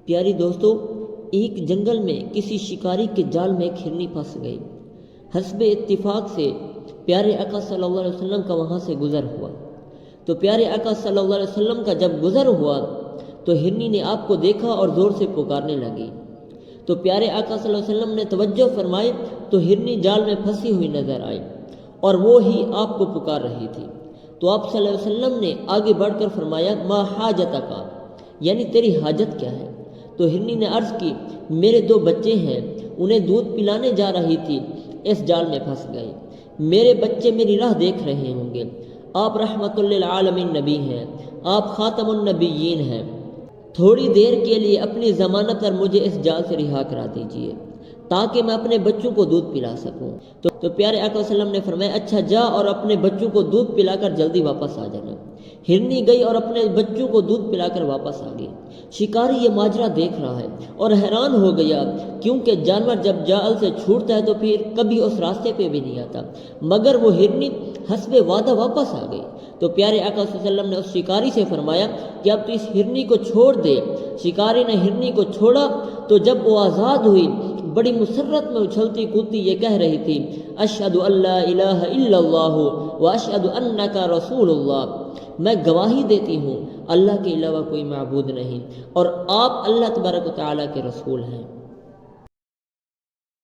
پیاری دوستو، ایک جنگل میں کسی شکاری کے جال میں ایک ہرنی پھنس گئی۔ حسب اتفاق سے پیارے آقا صلی اللہ علیہ وسلم کا وہاں سے گزر ہوا۔ تو پیارے آقا صلی اللہ علیہ وسلم کا جب گزر ہوا تو ہرنی نے آپ کو دیکھا اور زور سے پکارنے لگی۔ تو پیارے آقا صلی اللہ علیہ وسلم نے توجہ فرمائی تو ہرنی جال میں پھنسی ہوئی نظر آئی اور وہ ہی آپ کو پکار رہی تھی۔ تو آپ صلی اللہ علیہ وسلم نے آگے بڑھ کر فرمایا ما حاجتک، یعنی تیری حاجت کیا ہے؟ تو ہرنی نے عرض کی میرے 2 بچے ہیں، انہیں دودھ پلانے جا رہی تھی، اس جال میں پھنس گئی۔ میرے بچے میری راہ دیکھ رہے ہوں گے۔ آپ رحمت للعالمین نبی ہیں، آپ خاتم النبیین ہیں، تھوڑی دیر کے لیے اپنی ضمانت پر مجھے اس جال سے رہا کرا دیجئے تاکہ میں اپنے بچوں کو دودھ پلا سکوں۔ تو پیارے آقا صلی اللہ علیہ وسلم نے فرمایا اچھا جا اور اپنے بچوں کو دودھ پلا کر جلدی واپس آ جانا۔ ہرنی گئی اور اپنے بچوں کو دودھ پلا کر واپس آ گئی۔ شکاری یہ ماجرا دیکھ رہا ہے اور حیران ہو گیا، کیونکہ جانور جب جال سے چھوٹتا ہے تو پھر کبھی اس راستے پہ بھی نہیں آتا، مگر وہ ہرنی حسب وعدہ واپس آ گئی۔ تو پیارے آقا صلی اللہ علیہ وسلم نے اس شکاری سے فرمایا کہ اب تو اس ہرنی کو چھوڑ دے۔ شکاری نے ہرنی کو چھوڑا تو جب وہ آزاد ہوئی، بڑی مسرت میں اچھلتی کودتی یہ کہہ رہی تھی اشہد ان لا الہ الا اللہ واشہد انک رسول اللہ، میں گواہی دیتی ہوں اللہ کے علاوہ کوئی معبود نہیں اور آپ اللہ تبارک و تعالیٰ کے رسول ہیں۔